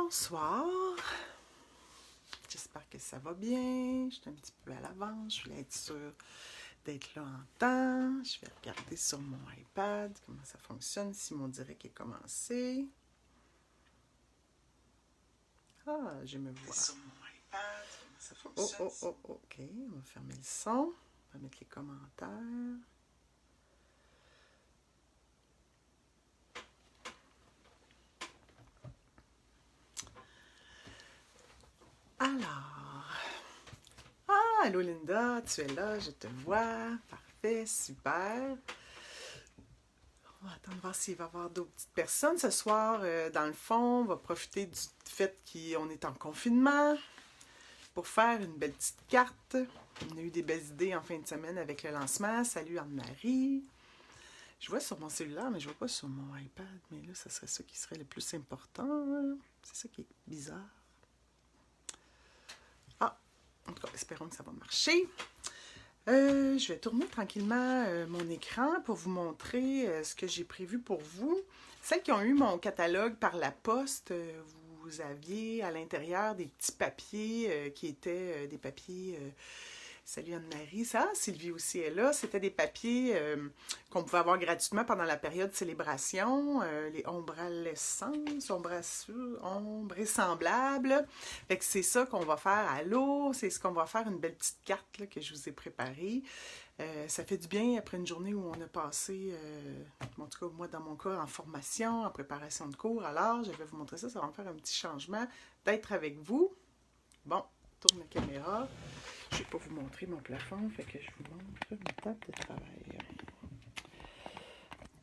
Bonsoir, j'espère que ça va bien, je suis un petit peu à l'avance, je voulais être sûre d'être là en temps, je vais regarder sur mon iPad comment ça fonctionne, si mon direct est commencé. Ah, je me vois. Sur mon iPad, comment ça fonctionne. Ok, on va fermer le son, on va mettre les commentaires. Alors, allô Linda, tu es là, je te vois, parfait, super. On va attendre voir s'il va y avoir d'autres petites personnes ce soir. Dans le fond, on va profiter du fait qu'on est en confinement pour faire une belle petite carte. On a eu des belles idées en fin de semaine avec le lancement. Salut Anne-Marie. Je vois sur mon cellulaire, mais je vois pas sur mon iPad. Mais là, ça serait ça qui serait le plus important. C'est ça qui est bizarre. Ah, en tout cas, espérons que ça va marcher. Je vais tourner tranquillement mon écran pour vous montrer ce que j'ai prévu pour vous. Celles qui ont eu mon catalogue par la poste, vous aviez à l'intérieur des petits papiers qui étaient des papiers... Salut Anne-Marie, ça, Sylvie aussi est là. C'était des papiers qu'on pouvait avoir gratuitement pendant la période célébration, les ombralescences, ombressemblables. Fait que c'est ça qu'on va faire à l'eau, c'est ce qu'on va faire, une belle petite carte là, que je vous ai préparée. Ça fait du bien après une journée où on a passé, en tout cas moi dans mon cas, en formation, en préparation de cours. Alors, je vais vous montrer ça, ça va me faire un petit changement d'être avec vous. Bon, tourne la caméra. Je ne vais pas vous montrer mon plafond, fait que je vous montre ma table de travail.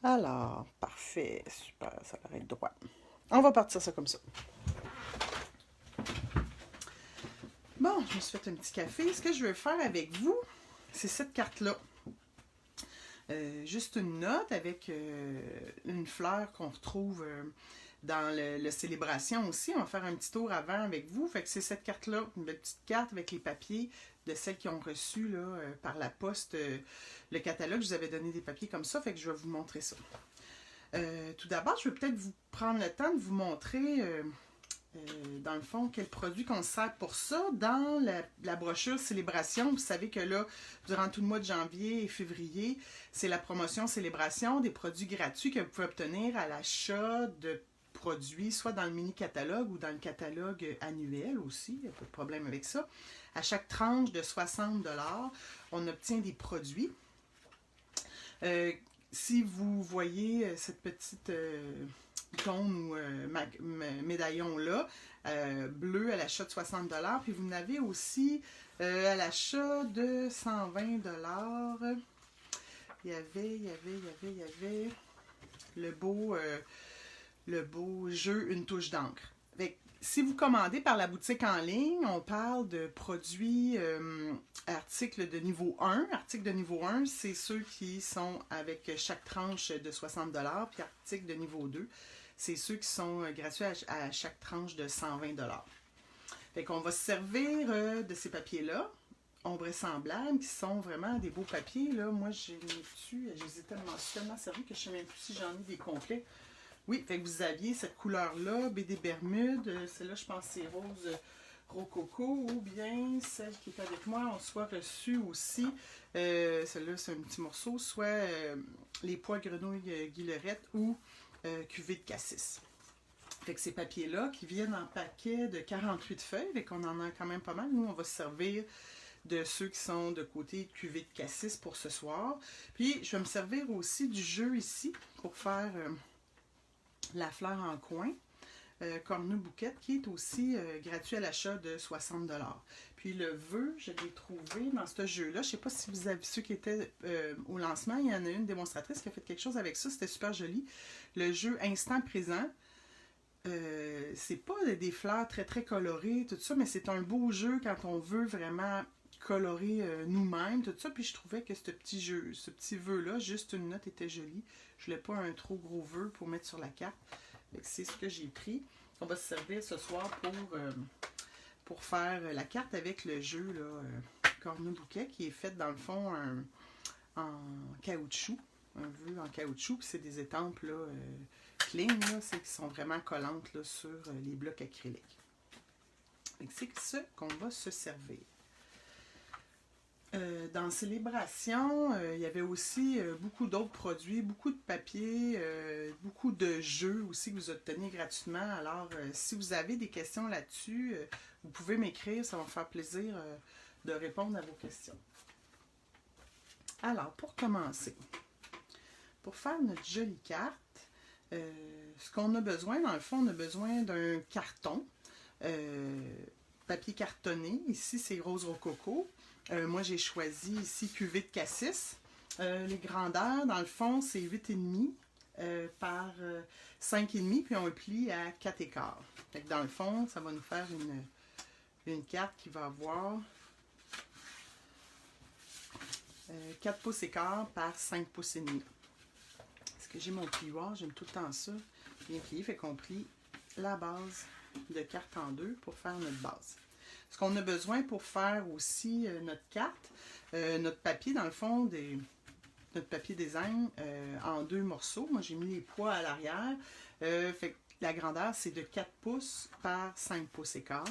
Alors, parfait, super, ça va être droit. On va partir ça comme ça. Bon, je me suis fait un petit café. Ce que je veux faire avec vous, c'est cette carte-là. Juste une note avec une fleur qu'on retrouve dans le célébration aussi. On va faire un petit tour avant avec vous. Fait que c'est cette carte-là, une belle petite carte avec les papiers de celles qui ont reçu là, par la poste le catalogue. Je vous avais donné des papiers comme ça, fait que je vais vous montrer ça. Tout d'abord, je vais peut-être vous prendre le temps de vous montrer, dans le fond, quel produit qu'on sert pour ça. Dans la brochure Célébration, vous savez que là, durant tout le mois de janvier et février, c'est la promotion Célébration, des produits gratuits que vous pouvez obtenir à l'achat de produits, soit dans le mini-catalogue ou dans le catalogue annuel aussi, il n'y a pas de problème avec ça. À chaque tranche de 60 $, on obtient des produits. Si vous voyez cette petite icône ou médaillon-là, bleu à l'achat de 60 $, puis vous en avez aussi à l'achat de 120 $. Il y avait le beau jeu Une touche d'encre. Si vous commandez par la boutique en ligne, on parle de produits articles de niveau 1. Articles de niveau 1, c'est ceux qui sont avec chaque tranche de 60 $. Puis articles de niveau 2, c'est ceux qui sont gratuits à chaque tranche de 120 $. Fait qu'on va se servir de ces papiers-là, ombressemblables, qui sont vraiment des beaux papiers. Là. Moi, je les ai tellement servis que je ne sais même plus si j'en ai des complets. Oui, fait que vous aviez cette couleur-là, BD Bermude, celle-là, je pense c'est rose rococo, ou bien celle qui est avec moi, on soit reçue aussi, celle-là, c'est un petit morceau, soit les pois grenouilles guillerette ou cuvée de cassis. Fait que ces papiers-là, qui viennent en paquet de 48 feuilles, fait qu'on en a quand même pas mal. Nous, on va se servir de ceux qui sont de côté cuvée de cassis pour ce soir. Puis, je vais me servir aussi du jeu ici pour faire... la fleur en coin, Cornu Bouquet, qui est aussi gratuit à l'achat de 60 $. Puis le vœu, je l'ai trouvé dans ce jeu-là. Je ne sais pas si vous avez ceux qui étaient au lancement. Il y en a une démonstratrice qui a fait quelque chose avec ça. C'était super joli. Le jeu Instant Présent. C'est pas des fleurs très très colorées, tout ça, mais c'est un beau jeu quand on veut vraiment colorer nous-mêmes, tout ça. Puis je trouvais que ce petit vœu-là, juste une note était jolie. Je voulais pas un trop gros vœu pour mettre sur la carte. C'est ce que j'ai pris. On va se servir ce soir pour faire la carte avec le jeu Cornu Bouquet, qui est fait dans le fond en caoutchouc. Un vœu en caoutchouc, puis c'est des étampes là, lignes, c'est qu'ils sont vraiment collantes là, sur les blocs acryliques. C'est ce qu'on va se servir. Dans Célébration, il y avait aussi beaucoup d'autres produits, beaucoup de papier, beaucoup de jeux aussi que vous obtenez gratuitement. Alors, si vous avez des questions là-dessus, vous pouvez m'écrire, ça va me faire plaisir de répondre à vos questions. Alors, pour commencer, pour faire notre jolie carte, ce qu'on a besoin, dans le fond, on a besoin d'un carton, papier cartonné. Ici, c'est Rose Rococo. Moi, j'ai choisi ici cuvée de cassis. Les grandeurs, dans le fond, c'est 8,5 par 5,5, puis on le plie à 4 écarts. Fait que dans le fond, ça va nous faire une carte qui va avoir 4 pouces écart par 5 pouces et demi. Est-ce que j'ai mon plioir? J'aime tout le temps ça. Bien plié, fait qu'on plie la base de carte en deux pour faire notre base. Ce qu'on a besoin pour faire aussi notre carte, notre papier, dans le fond, notre papier design en 2 morceaux. Moi, j'ai mis les poids à l'arrière. Fait que la grandeur, c'est de 4 pouces par 5 pouces écart.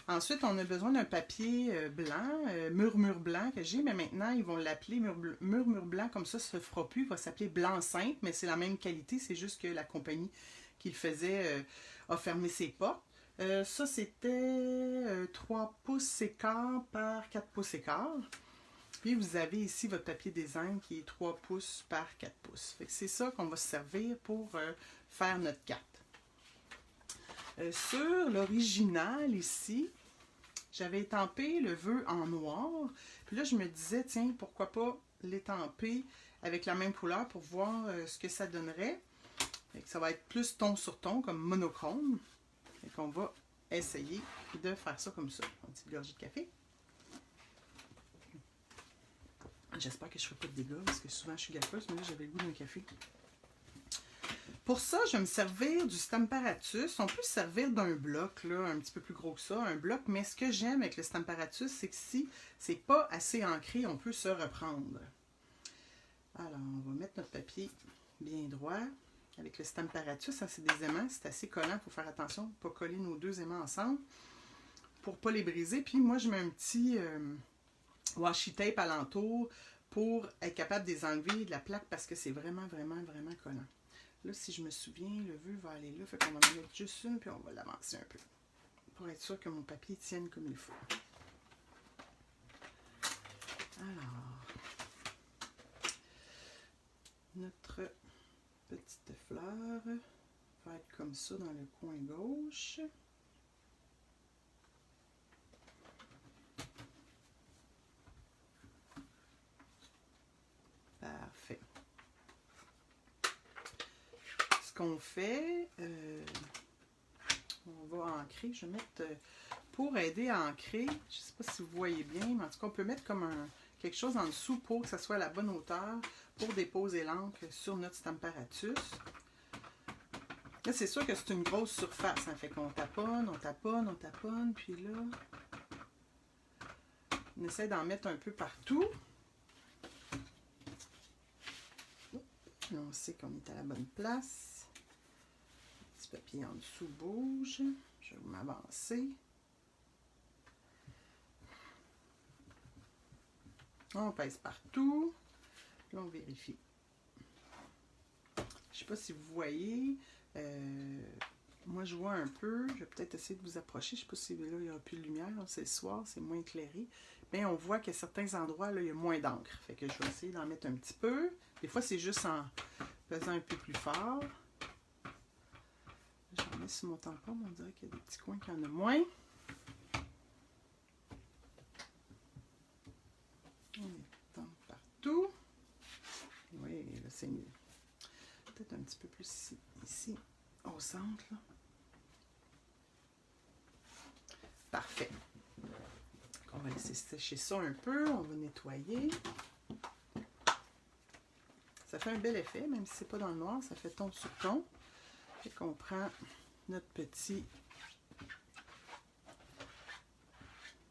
Ensuite, on a besoin d'un papier blanc, murmure blanc que j'ai, mais maintenant, ils vont l'appeler murmure blanc, comme ça se fera plus. Il va s'appeler blanc simple, mais c'est la même qualité, c'est juste que la compagnie qui le faisait a fermé ses portes. Ça, c'était 3 pouces écart par 4 pouces écart. Puis, vous avez ici votre papier design qui est 3 pouces par 4 pouces. C'est ça qu'on va se servir pour faire notre carte. Sur l'original ici, j'avais étampé le vœu en noir. Puis là, je me disais, tiens, pourquoi pas l'étamper avec la même couleur pour voir ce que ça donnerait. Ça va être plus ton sur ton, comme monochrome. Et qu'on va essayer de faire ça comme ça. Une petite gorgée de café. J'espère que je ne ferai pas de dégâts, parce que souvent je suis gafeuse, mais là j'avais le goût d'un café. Pour ça, je vais me servir du Stamparatus. On peut se servir d'un bloc, là, un petit peu plus gros que ça, un bloc. Mais ce que j'aime avec le Stamparatus, c'est que si c'est pas assez ancré, on peut se reprendre. Alors, on va mettre notre papier bien droit. Avec le Stamparatus, ça c'est des aimants, c'est assez collant, il faut faire attention, pas coller nos 2 aimants ensemble pour ne pas les briser. Puis moi, je mets un petit washi tape alentour pour être capable de les enlever de la plaque parce que c'est vraiment, vraiment, vraiment collant. Là, si je me souviens, le vœu va aller là, fait qu'on va en mettre juste une, puis on va l'avancer un peu pour être sûr que mon papier tienne comme il faut. Alors, notre petite fleur va être comme ça dans le coin gauche. Parfait. Ce qu'on fait, on va ancrer. Je vais mettre, pour aider à ancrer, je ne sais pas si vous voyez bien, mais en tout cas, on peut mettre comme quelque chose en dessous pour que ça soit à la bonne hauteur pour déposer l'encre sur notre Stamparatus. Là, c'est sûr que c'est une grosse surface, hein, fait qu'on taponne, on taponne, on taponne, puis là, on essaie d'en mettre un peu partout. Là, on sait qu'on est à la bonne place. Le petit papier en dessous bouge. Je vais m'avancer. On pèse partout. Là, on vérifie. Je ne sais pas si vous voyez. Moi, je vois un peu. Je vais peut-être essayer de vous approcher. Je ne sais pas si là, il n'y aura plus de lumière. C'est le soir, c'est moins éclairé. Mais on voit qu'à certains endroits, là, il y a moins d'encre. Fait que je vais essayer d'en mettre un petit peu. Des fois, c'est juste en faisant un peu plus fort. Je mets sur mon tampon. On dirait qu'il y a des petits coins qui en a moins. On étend partout. Oui, là, c'est mieux. Peut-être un petit peu plus ici au centre. Là. Parfait. On va laisser sécher ça un peu. On va nettoyer. Ça fait un bel effet, même si c'est pas dans le noir, ça fait ton sur ton. Fait qu'on prend notre petit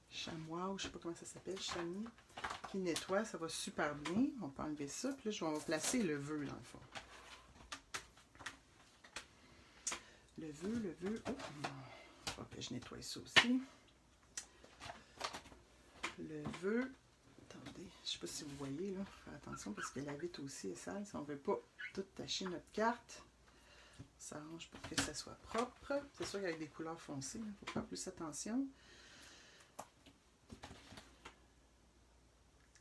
chamois, ou je sais pas comment ça s'appelle, chamois, qui nettoie, ça va super bien. On peut enlever ça, puis là, on va placer le vœu dans le fond. le vœu. Oh, faut que je nettoie ça aussi. Le vœu. Attendez, je ne sais pas si vous voyez, là. Faire attention parce que la vitre aussi est sale. Si on ne veut pas tout tacher notre carte, ça arrange pour que ça soit propre. C'est sûr qu'avec des couleurs foncées, il faut faire plus attention.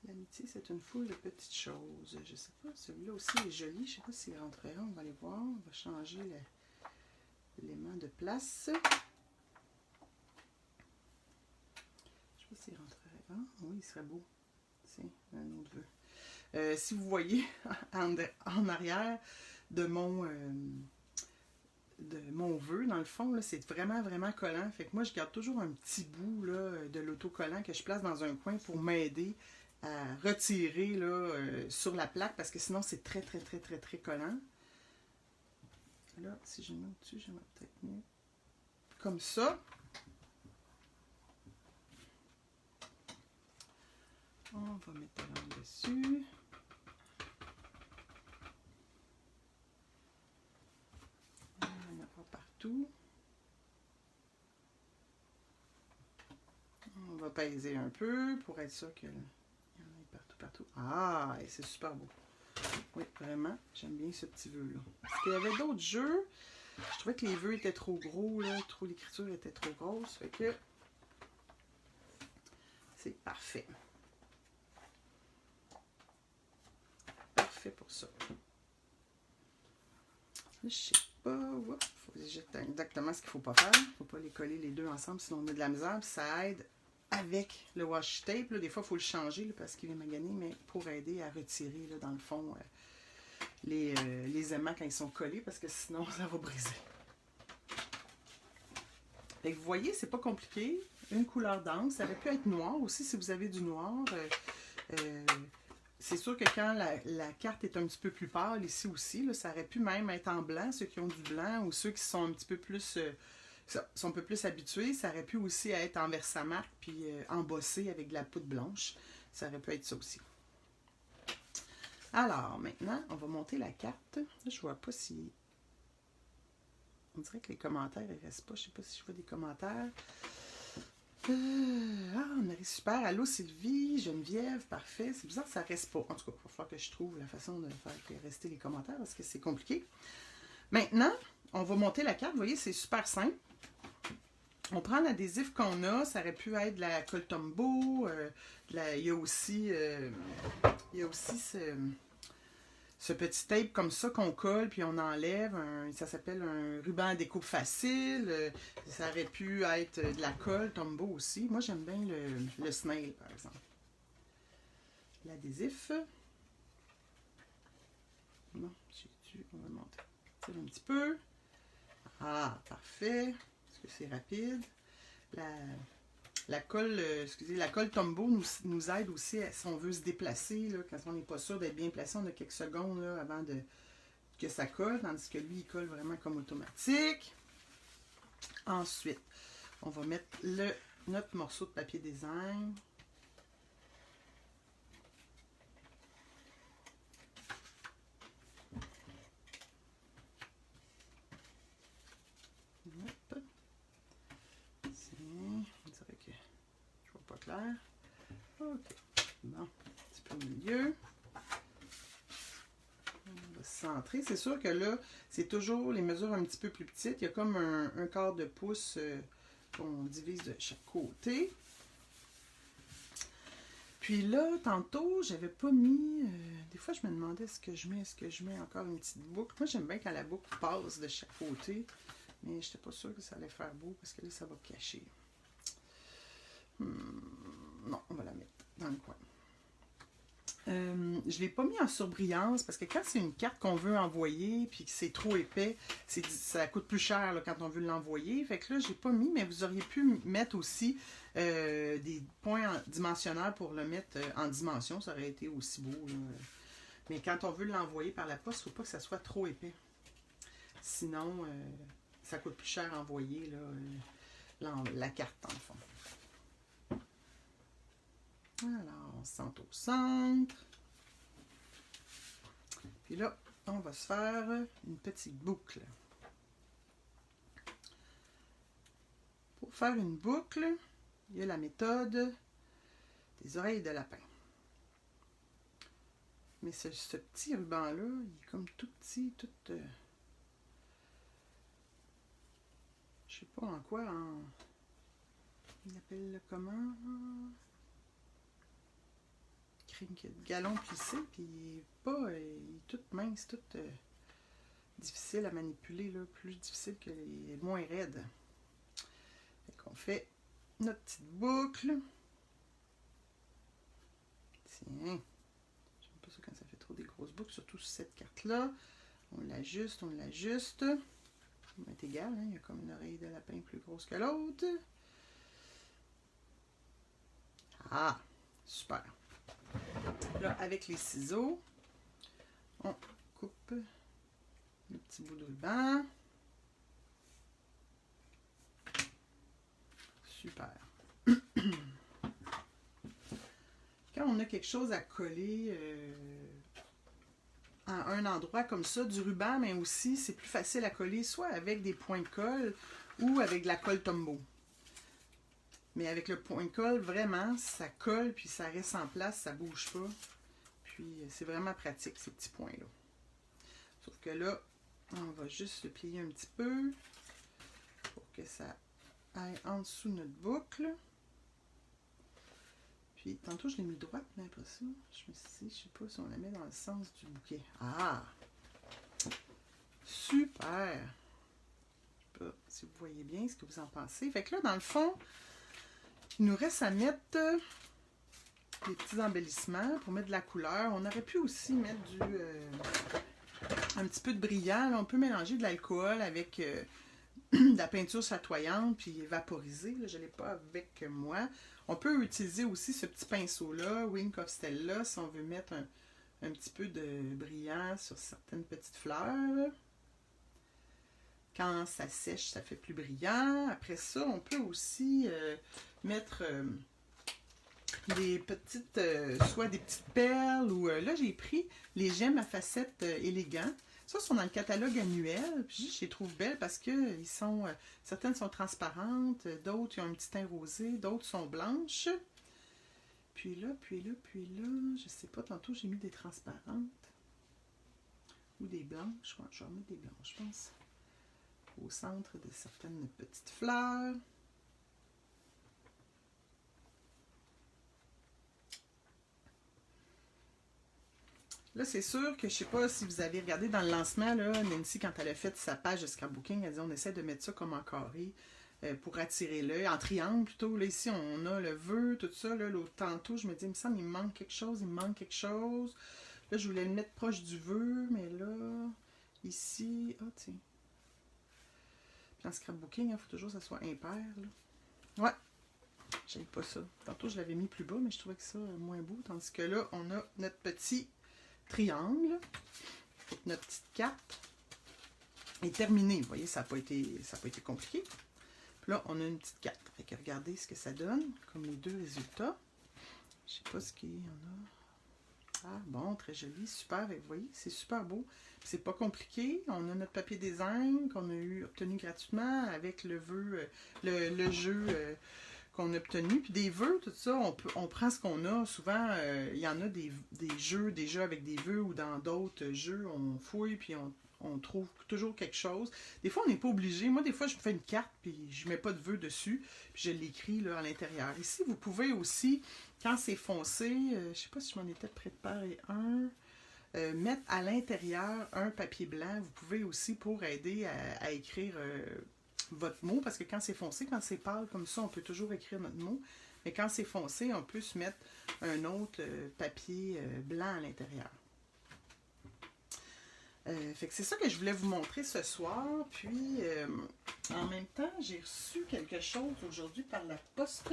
L'amitié, c'est une foule de petites choses. Je ne sais pas, celui-là aussi est joli. Je ne sais pas s'il rentrera. On va aller voir. On va changer l'élément de place. Je ne sais pas s'il rentrerait. Ah, oui, il serait beau. C'est un autre vœu. Si vous voyez en arrière de mon vœu, dans le fond, c'est vraiment, vraiment collant. Fait que moi, je garde toujours un petit bout là, de l'autocollant que je place dans un coin pour m'aider à retirer là, sur la plaque parce que sinon, c'est très, très, très, très, très collant. Là, si je le mets au-dessus, j'aimerais peut-être mieux comme ça. On va mettre la langue dessus. Il n'y en a pas partout. On va peser un peu pour être sûr qu'il y en ait partout. Ah, c'est super beau. Oui, vraiment, j'aime bien ce petit vœu-là. Parce qu'il y avait d'autres jeux. Je trouvais que les vœux étaient trop gros, là. L'écriture était trop grosse. Fait que c'est parfait. Parfait pour ça. Je sais pas. Oups, faut que j'éjecte exactement ce qu'il ne faut pas faire. Il ne faut pas les coller les deux ensemble, sinon on a de la misère. Puis ça aide avec le washi tape. Là, des fois, il faut le changer là, parce qu'il est magané, mais pour aider à retirer, là, dans le fond, les aimants quand ils sont collés, parce que sinon, ça va briser. Fait que vous voyez, c'est pas compliqué. Une couleur d'encre. Ça aurait pu être noir aussi, si vous avez du noir. C'est sûr que quand la carte est un petit peu plus pâle, ici aussi, là, ça aurait pu même être en blanc, ceux qui ont du blanc, ou ceux qui sont un petit peu plus... sont un peu plus habitués, ça aurait pu aussi être en versamarque puis embossé avec de la poudre blanche. Ça aurait pu être ça aussi. Alors, maintenant, on va monter la carte. Là, je vois pas si... On dirait que les commentaires, ils restent pas. Je sais pas si je vois des commentaires. On arrive super. Allô Sylvie, Geneviève, parfait. C'est bizarre que ça reste pas. En tout cas, il va falloir que je trouve la façon de faire rester les commentaires parce que c'est compliqué. Maintenant, on va monter la carte. Vous voyez, c'est super simple. On prend l'adhésif qu'on a, ça aurait pu être de la colle Tombow, il y a aussi ce petit tape comme ça qu'on colle, puis on enlève, ça s'appelle un ruban à découpe facile, ça aurait pu être de la colle Tombow aussi. Moi j'aime bien le snail par exemple. L'adhésif. Bon, on va monter un petit peu. Ah, parfait. Est-ce que c'est rapide? La colle, la colle Tombow nous aide aussi si on veut se déplacer, là, quand on n'est pas sûr d'être bien placé, on a quelques secondes là, avant que ça colle, tandis que lui, il colle vraiment comme automatique. Ensuite, on va mettre notre morceau de papier design. Clair. OK. Bon, un petit peu au milieu. On va se centrer. C'est sûr que là, c'est toujours les mesures un petit peu plus petites. Il y a comme un quart de pouce qu'on divise de chaque côté. Puis là, tantôt, j'avais pas mis... des fois, je me demandais est-ce que je mets encore une petite boucle. Moi, j'aime bien quand la boucle passe de chaque côté. Mais je n'étais pas sûre que ça allait faire beau parce que là, ça va cacher. Non, on va la mettre dans le coin. Je ne l'ai pas mis en surbrillance parce que quand c'est une carte qu'on veut envoyer puis que c'est trop épais, ça coûte plus cher là, quand on veut l'envoyer. Fait que là, je n'ai pas mis, mais vous auriez pu mettre aussi des points dimensionnels pour le mettre en dimension. Ça aurait été aussi beau. Là. Mais quand on veut l'envoyer par la poste, il ne faut pas que ça soit trop épais. Sinon, ça coûte plus cher à envoyer là, la carte, dans le fond. Alors, on se centre au centre. Puis là, on va se faire une petite boucle. pour faire une boucle, il y a la méthode des oreilles de lapin. Mais ce petit ruban-là, il est comme tout petit, tout... je sais pas en quoi, il appelle comment? Galon plissé, puis il est pas... il est tout mince, tout difficile à manipuler, là, plus difficile que les moins raides. Fait qu'on fait notre petite boucle. Tiens, j'aime pas ça quand ça fait trop des grosses boucles, surtout sur cette carte-là. On l'ajuste, on l'ajuste. Ça va être égal, hein? Il y a comme une oreille de lapin plus grosse que l'autre. Ah, super. Là, avec les ciseaux, on coupe le petit bout de ruban. Super. Quand on a quelque chose à coller à un endroit comme ça, du ruban, mais aussi c'est plus facile à coller soit avec des points de colle ou avec de la colle Tombow. Mais avec le point de colle, vraiment, ça colle puis ça reste en place, ça bouge pas. Puis c'est vraiment pratique ces petits points-là. Sauf que là, on va juste le plier un petit peu pour que ça aille en dessous de notre boucle. Puis, tantôt, je l'ai mis droite, mais après ça, je me suis dit, je sais pas si on la met dans le sens du bouquet. Ah! Super! Je sais pas si vous voyez bien ce que vous en pensez. Fait que là, dans le fond, il nous reste à mettre des petits embellissements pour mettre de la couleur. On aurait pu aussi mettre un petit peu de brillant. Là, on peut mélanger de l'alcool avec de la peinture chatoyante puis vaporiser. Là, je ne l'ai pas avec moi. On peut utiliser aussi ce petit pinceau-là, Wink of Stella, si on veut mettre un petit peu de brillant sur certaines petites fleurs. Quand ça sèche, ça fait plus brillant. Après ça, on peut aussi mettre des petites, soit des petites perles ou là, j'ai pris les gemmes à facettes élégants. Ça, sont dans le catalogue annuel. Puis je les trouve belles parce que ils sont, certaines sont transparentes, d'autres ont un petit teint rosé, d'autres sont blanches. Puis là, je sais pas, tantôt j'ai mis des transparentes ou des blanches. Ouais, je vais remettre des blanches, je pense. Au centre de certaines petites fleurs. Là, c'est sûr que je ne sais pas si vous avez regardé dans le lancement, là, Nancy, quand elle a fait sa page de scrapbooking, elle dit on essaie de mettre ça comme en carré pour attirer l'œil, en triangle plutôt. Là, ici, on a le vœu, tout ça. L'autre tantôt, je me dis, il me semble qu'il me manque quelque chose, Là, je voulais le mettre proche du vœu, mais là, ici, ah, tiens. Puis en scrapbooking, il faut toujours que ça soit impair. Là. Ouais, j'aime pas ça. Tantôt, je l'avais mis plus bas, mais je trouvais que ça moins beau. Tandis que là, on a notre petit triangle. Notre petite carte est terminée. Vous voyez, ça n'a pas été compliqué. Puis là, on a une petite carte. Fait que regardez ce que ça donne, comme les deux résultats. Je sais pas ce qu'il y en a. Ah, bon, très joli, super. Vous voyez, c'est super beau. C'est pas compliqué. On a notre papier design qu'on a obtenu gratuitement avec le vœu, le jeu qu'on a obtenu. Puis des vœux, tout ça, on prend ce qu'on a. Souvent, il y en a des jeux déjà avec des vœux ou dans d'autres jeux, on fouille puis on trouve toujours quelque chose. Des fois, on n'est pas obligé. Moi, des fois, je fais une carte puis je mets pas de vœux dessus. Puis je l'écris là à l'intérieur. Ici, vous pouvez aussi, quand c'est foncé, je sais pas si je m'en étais préparé un, mettre à l'intérieur un papier blanc. Vous pouvez aussi pour aider à écrire votre mot, parce que quand c'est foncé, quand c'est pâle comme ça, on peut toujours écrire notre mot. Mais quand c'est foncé, on peut se mettre un autre papier blanc à l'intérieur. Fait que c'est ça que je voulais vous montrer ce soir. Puis, en même temps, j'ai reçu quelque chose aujourd'hui par la poste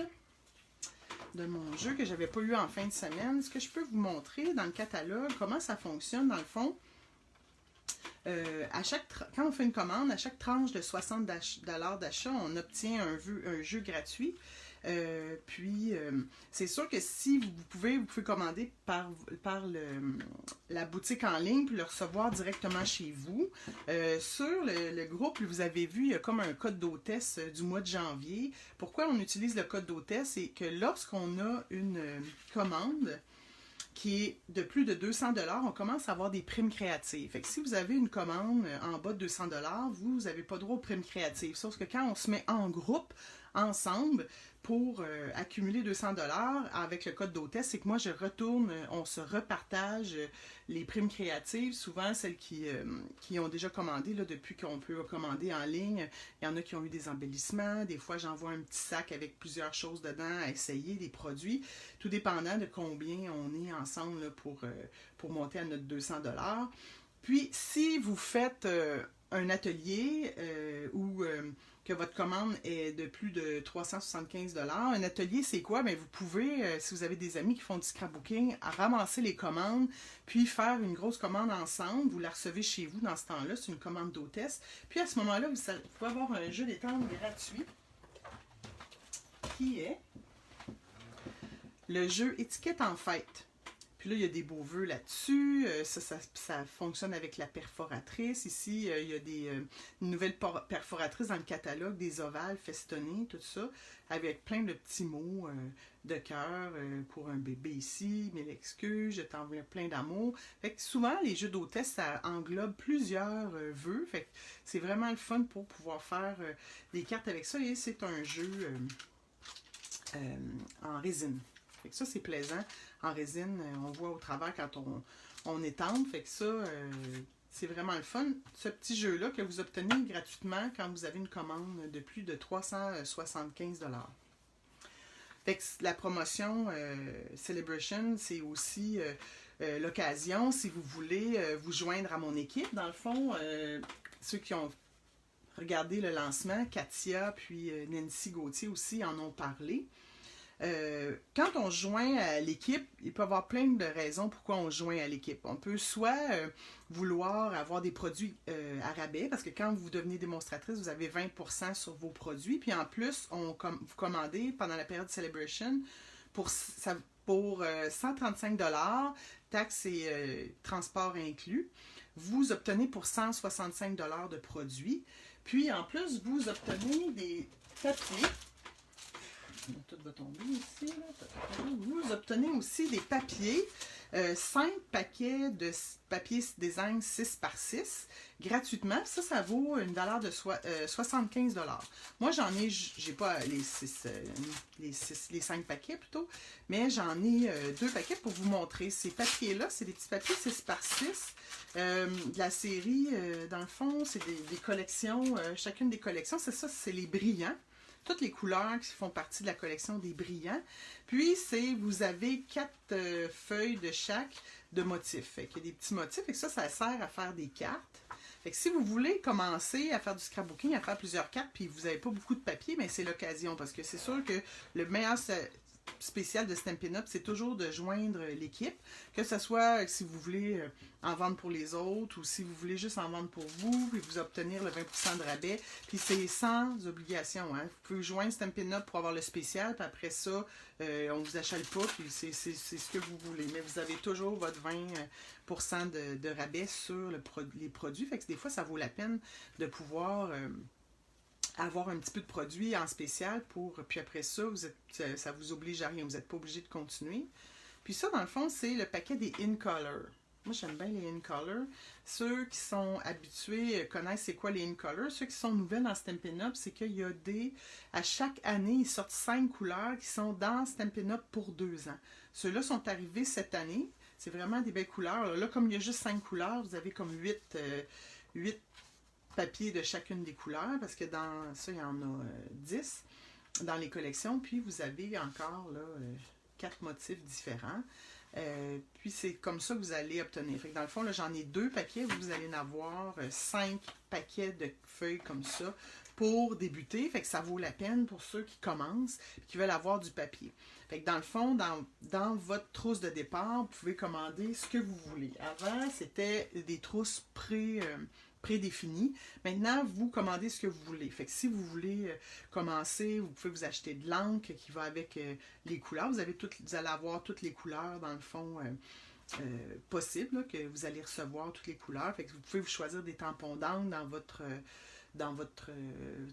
de mon jeu que je n'avais pas eu en fin de semaine. Ce que je peux vous montrer dans le catalogue, comment ça fonctionne dans le fond. Quand on fait une commande, à chaque tranche de 60 $ d'achat, on obtient un jeu gratuit. C'est sûr que si vous pouvez commander par la boutique en ligne puis le recevoir directement chez vous. Sur le groupe, vous avez vu, il y a comme un code d'hôtesse du mois de janvier. Pourquoi on utilise le code d'hôtesse? C'est que lorsqu'on a une commande qui est de plus de 200 $, on commence à avoir des primes créatives. Fait que si vous avez une commande en bas de 200 $, vous n'avez pas droit aux primes créatives. Sauf que quand on se met en groupe, ensemble, pour accumuler 200 $ avec le code d'hôtesse, c'est que moi je retourne, on se repartage les primes créatives, souvent celles qui ont déjà commandé, là, depuis qu'on peut commander en ligne, il y en a qui ont eu des embellissements, des fois j'envoie un petit sac avec plusieurs choses dedans à essayer, des produits, tout dépendant de combien on est ensemble là, pour monter à notre 200 $. Puis si vous faites un atelier ou que votre commande est de plus de 375 $. Un atelier, c'est quoi? Bien, vous pouvez, si vous avez des amis qui font du scrapbooking, ramasser les commandes, puis faire une grosse commande ensemble. Vous la recevez chez vous dans ce temps-là. C'est une commande d'hôtesse. Puis à ce moment-là, vous pouvez avoir un jeu d'étendre gratuit qui est le jeu Étiquette en fête. Puis là, il y a des beaux vœux là-dessus. Ça fonctionne avec la perforatrice. Ici, il y a des nouvelles perforatrices dans le catalogue, des ovales festonnés, tout ça, avec plein de petits mots de cœur pour un bébé ici. Mille excuses, je t'envoie plein d'amour. Fait que souvent, les jeux d'hôtesse, ça englobe plusieurs vœux. Fait que c'est vraiment le fun pour pouvoir faire des cartes avec ça. Et c'est un jeu en résine. Fait que ça, c'est plaisant. En résine, on voit au travers quand on étend. Fait que ça, c'est vraiment le fun. Ce petit jeu-là que vous obtenez gratuitement quand vous avez une commande de plus de 375 $. Fait que la promotion Celebration, c'est aussi l'occasion, si vous voulez vous joindre à mon équipe. Dans le fond, ceux qui ont regardé le lancement, Katia puis Nancy Gauthier aussi en ont parlé. Quand on joint à l'équipe, il peut y avoir plein de raisons pourquoi on joint à l'équipe. On peut soit vouloir avoir des produits à rabais, parce que quand vous devenez démonstratrice, vous avez 20% sur vos produits. Puis en plus, vous commandez pendant la période Celebration pour 135 $, taxes et transport inclus. Vous obtenez pour 165 $ de produits. Puis en plus, vous obtenez des papiers. Tout va tomber ici. Là. Vous obtenez aussi des papiers, 5 paquets de papier design 6 par 6 gratuitement. Ça vaut une valeur de 75 $. Moi, j'ai pas les 5 paquets plutôt, mais j'en ai 2 paquets pour vous montrer. Ces papiers-là, c'est des petits papiers 6 par 6 de la série, dans le fond, c'est des collections, chacune des collections, c'est les brillants. Toutes les couleurs qui font partie de la collection des brillants. Puis, vous avez 4 feuilles de chaque de motifs. Fait qu'il y a des petits motifs et ça sert à faire des cartes. Fait que si vous voulez commencer à faire du scrapbooking, à faire plusieurs cartes, puis vous n'avez pas beaucoup de papier, mais c'est l'occasion. Parce que c'est sûr que le meilleur spécial de Stampin' Up, c'est toujours de joindre l'équipe. Que ce soit si vous voulez en vendre pour les autres ou si vous voulez juste en vendre pour vous, puis vous obtenir le 20% de rabais. Puis c'est sans obligation. Hein. Vous pouvez joindre Stampin' Up pour avoir le spécial, puis après ça, on vous achète pas, puis c'est ce que vous voulez. Mais vous avez toujours votre 20% de rabais sur les produits. Fait que des fois, ça vaut la peine de pouvoir avoir un petit peu de produit en spécial puis après ça, ça vous oblige à rien, vous n'êtes pas obligé de continuer. Puis ça, dans le fond, c'est le paquet des In Color. Moi, j'aime bien les In Color. Ceux qui sont habitués connaissent c'est quoi les In Color. Ceux qui sont nouvelles dans Stampin' Up, c'est qu'il y a à chaque année, ils sortent 5 couleurs qui sont dans Stampin' Up pour 2 ans. Ceux-là sont arrivés cette année. C'est vraiment des belles couleurs. Là, comme il y a juste 5 couleurs, vous avez comme 8 papiers de chacune des couleurs, parce que dans ça, il y en a 10 dans les collections. Puis vous avez encore là 4 motifs différents. Puis c'est comme ça que vous allez obtenir. Fait que dans le fond, là, j'en ai 2 paquets. Vous allez en avoir 5 paquets de feuilles comme ça pour débuter. Fait que ça vaut la peine pour ceux qui commencent et qui veulent avoir du papier. Fait que dans le fond, dans votre trousse de départ, vous pouvez commander ce que vous voulez. Avant, c'était des trousses prédéfinie. Maintenant, vous commandez ce que vous voulez. Fait que si vous voulez commencer, vous pouvez vous acheter de l'encre qui va avec les couleurs. Vous allez avoir toutes les couleurs, dans le fond, possibles, là, que vous allez recevoir toutes les couleurs. Fait que vous pouvez vous choisir des tampons d'encre dans votre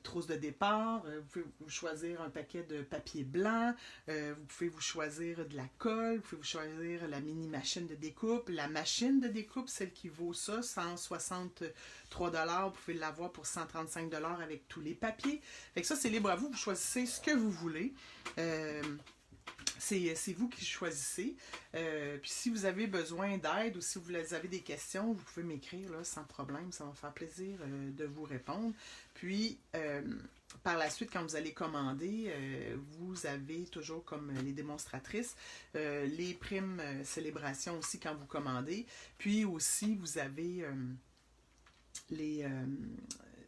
trousse de départ. Vous pouvez vous choisir un paquet de papier blanc. Vous pouvez vous choisir de la colle. Vous pouvez vous choisir la mini machine de découpe. La machine de découpe, celle qui vaut ça, 163 $. Vous pouvez l'avoir pour 135 $ avec tous les papiers. Fait que ça, c'est libre à vous. Vous choisissez ce que vous voulez. C'est vous qui choisissez. Puis si vous avez besoin d'aide ou si vous avez des questions, vous pouvez m'écrire là, sans problème. Ça va me faire plaisir de vous répondre. Puis par la suite, quand vous allez commander, vous avez toujours comme les démonstratrices les primes célébrations aussi quand vous commandez. Puis aussi, vous avez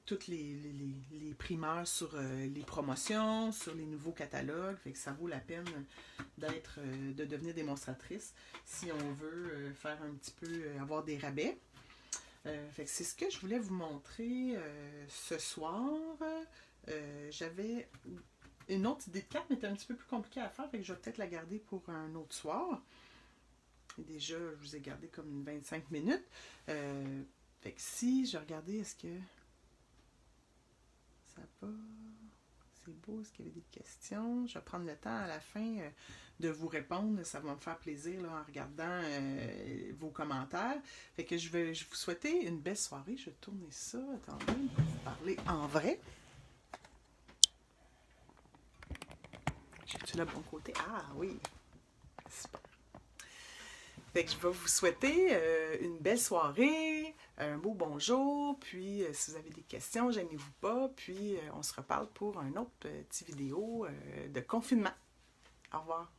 toutes les primeurs sur les promotions, sur les nouveaux catalogues. Fait que ça vaut la peine de devenir démonstratrice si on veut faire un petit peu, avoir des rabais. Fait que c'est ce que je voulais vous montrer ce soir. J'avais une autre idée de carte, mais c'était un petit peu plus compliqué à faire. Fait que je vais peut-être la garder pour un autre soir. Et déjà, je vous ai gardé comme une 25 minutes. Fait que si je regardais, est-ce que ça va? C'est beau, est-ce qu'il y avait des questions? Je vais prendre le temps à la fin de vous répondre. Ça va me faire plaisir là, en regardant vos commentaires. Fait que je vais vous souhaiter une belle soirée. Je vais tourner ça. Attendez, pour vous parler en vrai. J'ai-tu le bon côté? Ah oui! Super! Fait que je vais vous souhaiter une belle soirée, un beau bonjour, puis si vous avez des questions, gênez-vous pas, puis on se reparle pour un autre petit vidéo de confinement. Au revoir!